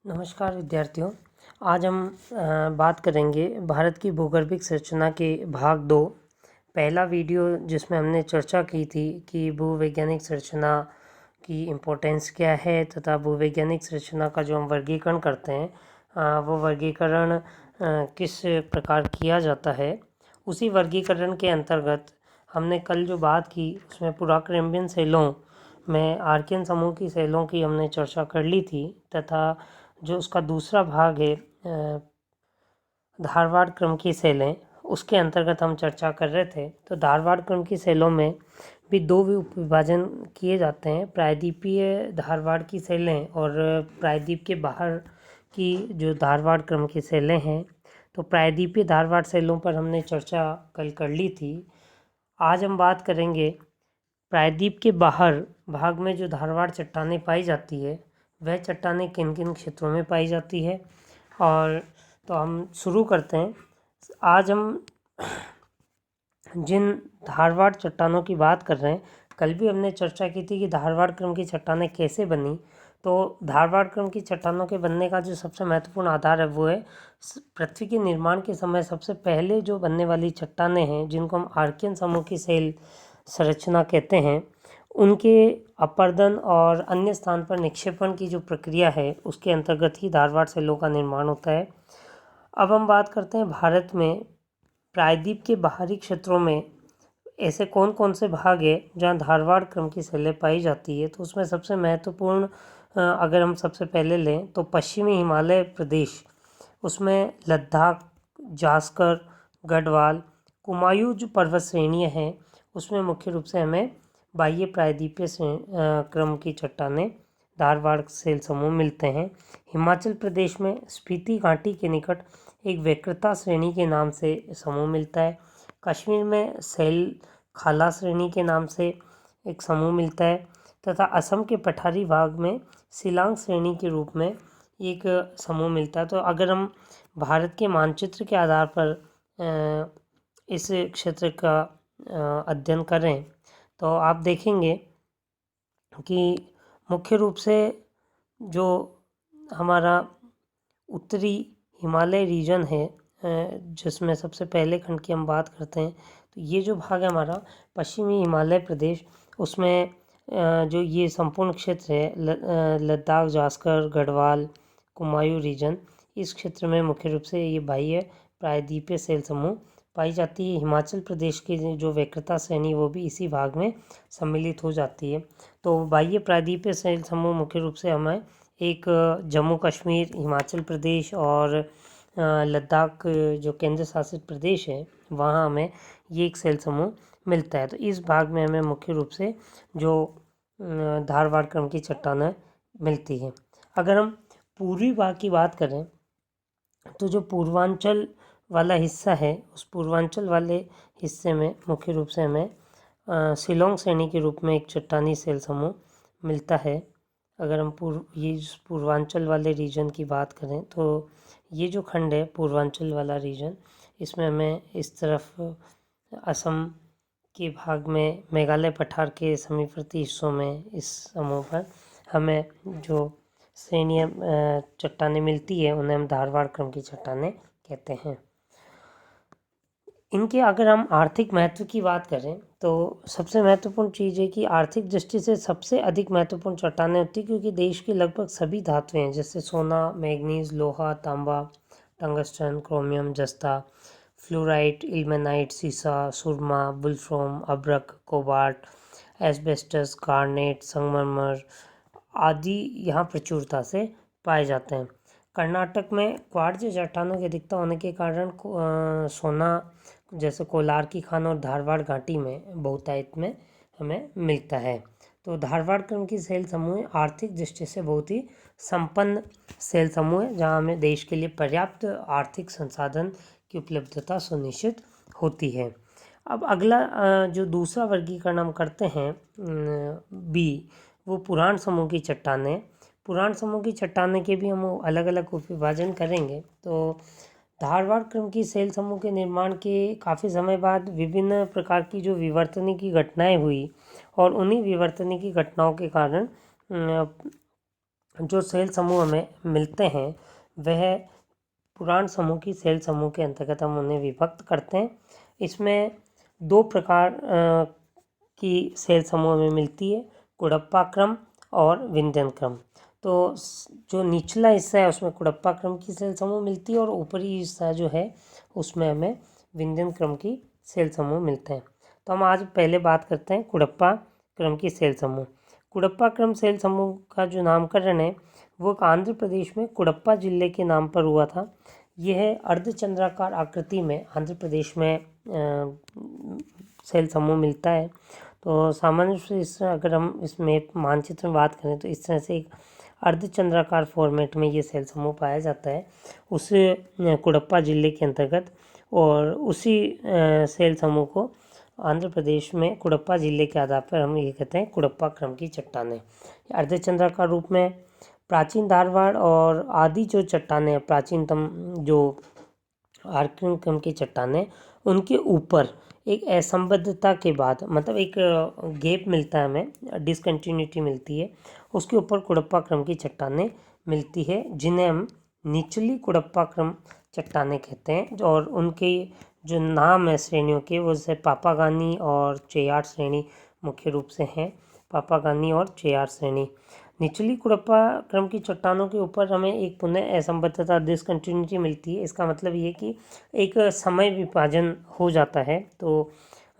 नमस्कार विद्यार्थियों। आज हम बात करेंगे भारत की भूगर्भिक संरचना के भाग 2। पहला वीडियो जिसमें हमने चर्चा की थी कि भूवैज्ञानिक संरचना की इम्पोर्टेंस क्या है तथा भूवैज्ञानिक संरचना का जो हम वर्गीकरण करते हैं वो वर्गीकरण किस प्रकार किया जाता है। उसी वर्गीकरण के अंतर्गत हमने कल जो बात की उसमें पुराक्रैम्बियन सेलों में आर्कियन समूह की सेलों की हमने चर्चा कर ली थी तथा जो उसका दूसरा भाग है धारवाड़ क्रम की सेलें, उसके अंतर्गत हम चर्चा कर रहे थे। तो धारवाड़ क्रम की सेलों में भी दो उप विभाजन किए जाते हैं, प्रायद्वीपीय धारवाड़ की सेलें और प्रायद्वीप के बाहर की जो धारवाड़ क्रम की सेलें हैं। तो प्रायद्वीपीय धारवाड़ सेलों पर हमने चर्चा कल कर ली थी। आज हम बात करेंगे प्रायद्वीप के बाहर भाग में जो धारवाड़ चट्टानें पाई जाती है वह चट्टानें किन किन क्षेत्रों में पाई जाती है। और तो हम शुरू करते हैं। आज हम जिन धारवाड़ चट्टानों की बात कर रहे हैं, कल भी हमने चर्चा की थी कि धारवाड़ क्रम की चट्टानें कैसे बनी। तो धारवाड़ क्रम की चट्टानों के बनने का जो सबसे महत्वपूर्ण आधार है वो है पृथ्वी के निर्माण के समय सबसे पहले जो बनने वाली चट्टानें हैं जिनको हम आर्कियन समूह की सेल संरचना कहते हैं, उनके अपर्दन और अन्य स्थान पर निक्षेपण की जो प्रक्रिया है उसके अंतर्गत ही धारवाड़ सेलों का निर्माण होता है। अब हम बात करते हैं भारत में प्रायद्वीप के बाहरी क्षेत्रों में ऐसे कौन कौन से भाग है जहाँ धारवाड़ क्रम की सेलें पाई जाती है। तो उसमें सबसे महत्वपूर्ण अगर हम सबसे पहले लें तो पश्चिमी हिमालय प्रदेश, उसमें लद्दाख, जास्कर, गढ़वाल, कुमायूं जो पर्वत श्रेणियाँ हैं उसमें मुख्य रूप से हमें बाह्य प्रायद्वीपीय क्रम की चट्टानें धारवाड़ सेल समूह मिलते हैं। हिमाचल प्रदेश में स्पीति घाटी के निकट एक वक्रता श्रेणी के नाम से समूह मिलता है। कश्मीर में सेल खाला श्रेणी के नाम से एक समूह मिलता है तथा असम के पठारी भाग में शिलांग श्रेणी के रूप में एक समूह मिलता है। तो अगर हम भारत के मानचित्र के आधार पर इस क्षेत्र का अध्ययन करें तो आप देखेंगे कि मुख्य रूप से जो हमारा उत्तरी हिमालय रीजन है जिसमें सबसे पहले खंड की हम बात करते हैं, तो ये जो भाग है हमारा पश्चिमी हिमालय प्रदेश, उसमें जो ये संपूर्ण क्षेत्र है लद्दाख, जास्कर, गढ़वाल, कुमायूं रीजन, इस क्षेत्र में मुख्य रूप से ये बाह्य प्रायद्वीपीय सेल समूह पाई जाती है। हिमाचल प्रदेश की जो वक्रता श्रेणी वो भी इसी भाग में सम्मिलित हो जाती है। तो बाह्य प्रायद्वीपीय सेल समूह मुख्य रूप से हमें एक जम्मू कश्मीर, हिमाचल प्रदेश और लद्दाख जो केंद्र शासित प्रदेश है वहाँ हमें ये एक सेल समूह मिलता है। तो इस भाग में हमें मुख्य रूप से जो धारवाड़ क्रम की चट्टानें मिलती है। अगर हम पूर्वी भाग की बात करें तो जो पूर्वांचल वाला हिस्सा है उस पूर्वांचल वाले हिस्से में मुख्य रूप से हमें शिलोंग श्रेणी के रूप में एक चट्टानी सेल समूह मिलता है। अगर हम पूर्वांचल वाले रीजन की बात करें तो ये जो खंड है पूर्वांचल वाला रीजन, इसमें हमें इस तरफ असम के भाग में मेघालय पठार के समीपवर्ती हिस्सों में इस समूह पर हमें जो श्रेणियाँ चट्टानें मिलती है उन्हें हम धारवाड़ क्रम की चट्टानें कहते हैं। इनके अगर हम आर्थिक महत्व की बात करें तो सबसे महत्वपूर्ण चीज़ है कि आर्थिक दृष्टि से सबसे अधिक महत्वपूर्ण चट्टानें होती है क्योंकि देश की लगभग सभी धातुएं हैं जैसे सोना, मैग्नीज, लोहा, तांबा, टंगस्टन, क्रोमियम, जस्ता, फ्लोराइट, इल्मेनाइट, सीसा, सुरमा, वुल्फ्राम, अब्रक, कोबाल्ट, एस्बेस्टस, गार्नेट, संगमरमर आदि यहाँ प्रचुरता से पाए जाते हैं। कर्नाटक में क्वार्ट्ज चट्टानों की अधिकता होने के कारण सोना जैसे कोलार की खान और धारवाड़ घाटी में बहुतायत में हमें मिलता है। तो धारवाड़ क्रम की सेल समूह आर्थिक दृष्टि से बहुत ही संपन्न सेल समूह है जहाँ हमें देश के लिए पर्याप्त आर्थिक संसाधन की उपलब्धता सुनिश्चित होती है। अब अगला जो दूसरा वर्गीकरण हम करते हैं बी, वो पुराण समूह की चट्टानें। पुराण समूह की चट्टानें के भी हम अलग अलग उप विभाजन करेंगे। तो धारवाड़ क्रम की सेल समूह के निर्माण के काफ़ी समय बाद विभिन्न प्रकार की जो विवर्तनिक की घटनाएं हुई और उन्हीं विवर्तनिक की घटनाओं के कारण जो सेल समूह हमें मिलते हैं वह पुराण समूह की सेल समूह के अंतर्गत हम उन्हें विभक्त करते हैं। इसमें दो प्रकार की सेल समूह हमें मिलती है, कुड़प्पा क्रम और विंध्यन क्रम। तो जो निचला हिस्सा है उसमें कुड़प्पा क्रम की सेल समूह मिलती है और ऊपरी हिस्सा जो है उसमें हमें विंध्यन क्रम की सेल समूह मिलते हैं। तो हम आज पहले बात करते हैं कुड़प्पा क्रम की सेल समूह। कुड़प्पा क्रम सेल समूह का जो नामकरण है वो आंध्र प्रदेश में कुड़प्पा जिले के नाम पर हुआ था। यह अर्धचंद्राकार आकृति में आंध्र प्रदेश में सेल समूह मिलता है। तो सामान्य रूप से इस अगर हम इसमें मानचित्र में बात करें तो इस तरह से एक अर्धचंद्राकार फॉर्मेट में ये सेल समूह पाया जाता है उस कुड़प्पा जिले के अंतर्गत। और उसी सेल समूह को आंध्र प्रदेश में कुड़प्पा जिले के आधार पर हम ये कहते हैं कुड़प्पा क्रम की चट्टानें। अर्धचंद्राकार रूप में प्राचीन धारवाड़ और आदि जो चट्टानें प्राचीनतम जो आर्कियन क्रम की चट्टानें उनके ऊपर एक असंबद्धता के बाद मतलब एक गैप मिलता है, हमें डिसकंटिन्यूटी मिलती है, उसके ऊपर कुड़प्पा क्रम की चट्टानें मिलती है जिन्हें हम निचली कुड़प्पा क्रम चट्टानें कहते हैं। और उनके जो नाम है श्रेणियों के वो जैसे पापागानी और चेयार श्रेणी मुख्य रूप से हैं, पापागानी और चेयार श्रेणी। निचली कुड़प्पा क्रम की चट्टानों के ऊपर हमें एक पुनः असंबद्धता डिसकंटिन्यूटी मिलती है। इसका मतलब ये कि एक समय विभाजन हो जाता है। तो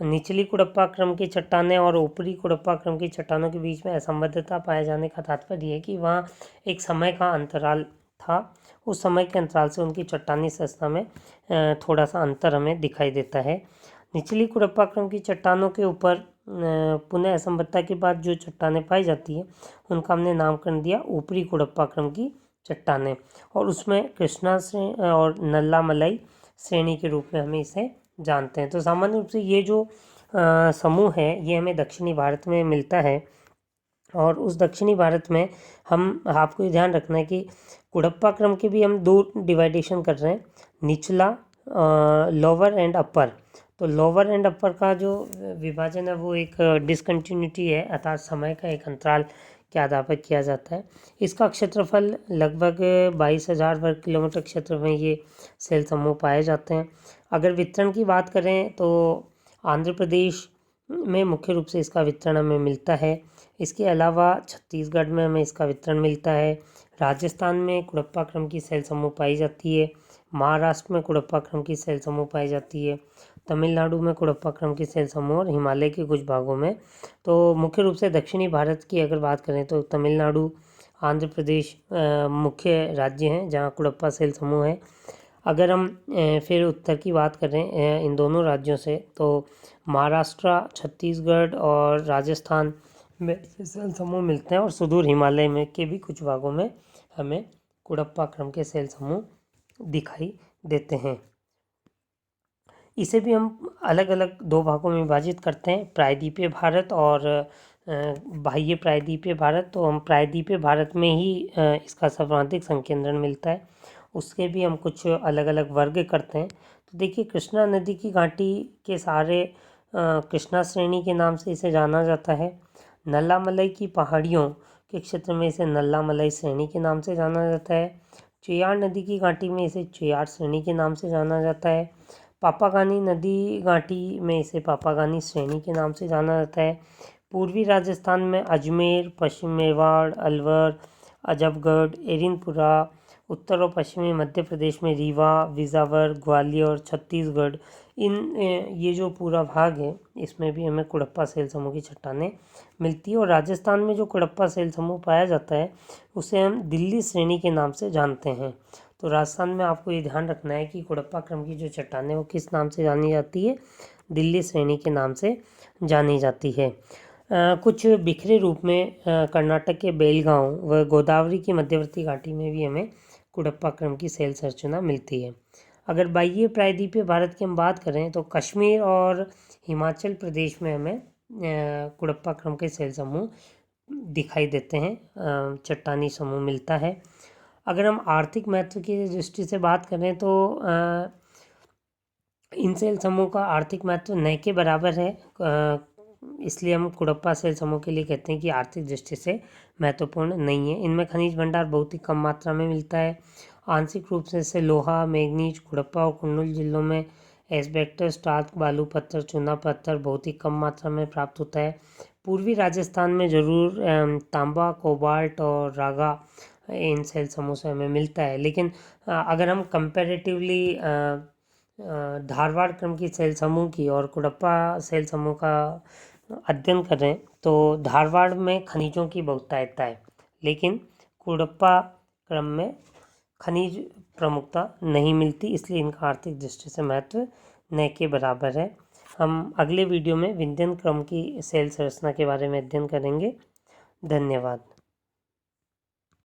निचली कुड़प्पा क्रम की चट्टानें और ऊपरी कुड़प्पा क्रम की चट्टानों के बीच में असंबद्धता पाए जाने का तात्पर्य है कि वहाँ एक समय का अंतराल था, उस समय के अंतराल से उनकी चट्टानी संरचना में थोड़ा सा अंतर हमें दिखाई देता है। निचली कुड़प्पा क्रम की चट्टानों के ऊपर पुनः असंबद्धता के बाद जो चट्टानें पाई जाती है उनका हमने नामकरण दिया ऊपरी कुड़प्पा क्रम की चट्टानें, और उसमें कृष्णा श्रेणी और नल्ला मलाई श्रेणी के रूप में हमें इसे जानते हैं। तो सामान्य रूप से ये जो समूह है ये हमें दक्षिणी भारत में मिलता है। और उस दक्षिणी भारत में हम आपको ये ध्यान रखना है कि कुड़प्पा क्रम के भी हम दो डिवाइडेशन कर रहे हैं, निचला लोअर एंड अपर। तो लोअर एंड अपर का जो विभाजन है वो एक डिसकंटिन्यूटी है, अर्थात समय का एक अंतराल के आधार पर किया जाता है। इसका क्षेत्रफल लगभग 22,000 वर्ग किलोमीटर क्षेत्र में ये सेल समूह पाए जाते हैं। अगर वितरण की बात करें तो आंध्र प्रदेश में मुख्य रूप से इसका वितरण हमें मिलता है। इसके अलावा छत्तीसगढ़ में हमें इसका वितरण मिलता है। राजस्थान में कुड़प्पा क्रम की सेल समूह पाई जाती है। महाराष्ट्र में कुड़प्पा क्रम की सेल समूह पाई जाती है। तमिलनाडु में कुड़प्पा क्रम की सेल समूह और हिमालय के कुछ भागों में। तो मुख्य रूप से दक्षिणी भारत की अगर बात करें तो तमिलनाडु, आंध्र प्रदेश मुख्य राज्य हैं जहाँ कुड़प्पा सेल समूह है। अगर हम फिर उत्तर की बात करें इन दोनों राज्यों से तो महाराष्ट्र, छत्तीसगढ़ और राजस्थान में सेल समूह मिलते हैं और सुदूर हिमालय में के भी कुछ भागों में हमें कुड़प्पा क्रम के सेल समूह दिखाई देते हैं। इसे भी हम अलग अलग दो भागों में विभाजित करते हैं, प्रायद्वीपीय भारत और बाह्य प्रायद्वीपीय भारत। तो हम प्रायद्वीपीय भारत में ही इसका सर्वाधिक संकेंद्रण मिलता है, उसके भी हम कुछ अलग अलग वर्ग करते हैं। तो देखिए कृष्णा नदी की घाटी के सहारे कृष्णा श्रेणी के नाम से इसे जाना जाता है। नल्ला मलाई की पहाड़ियों के क्षेत्र में इसे नल्ला मलाई श्रेणी के नाम से जाना जाता है। चेयार नदी की घाटी में इसे चेयार श्रेणी के नाम से जाना जाता है। पापागानी नदी घाटी में इसे पापागानी श्रेणी के नाम से जाना जाता है। पूर्वी राजस्थान में अजमेर, पश्चिम मेवाड़, अलवर, अजबगढ़, एरिनपुरा, उत्तर और पश्चिमी मध्य प्रदेश में रीवा, विजावर, ग्वालियर, छत्तीसगढ़, ये जो पूरा भाग है इसमें भी हमें कुड़प्पा सेल समूह की चट्टानें मिलती है। और राजस्थान में जो कुड़प्पा सेल समूह पाया जाता है उसे हम दिल्ली श्रेणी के नाम से जानते हैं। तो राजस्थान में आपको ये ध्यान रखना है कि कुड़प्पा क्रम की जो चट्टानें वो किस नाम से जानी जाती है, दिल्ली श्रेणी के नाम से जानी जाती है। कुछ बिखरे रूप में कर्नाटक के बेलगांव व गोदावरी की मध्यवर्ती घाटी में भी हमें कुड़प्पा क्रम की सेल संरचना मिलती है। अगर बाह्य प्रायद्वीपीय भारत की हम बात करें तो कश्मीर और हिमाचल प्रदेश में हमें कुड़प्पा क्रम के सेल समूह दिखाई देते हैं, चट्टानी समूह मिलता है। अगर हम आर्थिक महत्व की दृष्टि से बात करें तो इन सेल समूह का आर्थिक महत्व न के बराबर है। इसलिए हम कुडप्पा सेल समूह के लिए कहते हैं कि आर्थिक दृष्टि से महत्वपूर्ण नहीं है। इनमें खनिज भंडार बहुत ही कम मात्रा में मिलता है। आंशिक रूप से इससे लोहा, मैग्नीज, कुडप्पा और कुर्नूल जिलों में एस्बेस्टस, टाट, बालू पत्थर, चूना पत्थर बहुत ही कम मात्रा में प्राप्त होता है। पूर्वी राजस्थान में ज़रूर तांबा, कोबाल्ट और रागा इन सेल समूह से हमें मिलता है। लेकिन अगर हम कंपैरेटिवली धारवाड़ क्रम की सेल समूह की और कुडप्पा सेल समूह का अध्ययन करें तो धारवाड़ में खनिजों की बहुतायता है, लेकिन कुडप्पा क्रम में खनिज प्रमुखता नहीं मिलती, इसलिए इनका आर्थिक दृष्टि से महत्व न के बराबर है। हम अगले वीडियो में विंध्यन क्रम की सेल संरचना के बारे में अध्ययन करेंगे। धन्यवाद।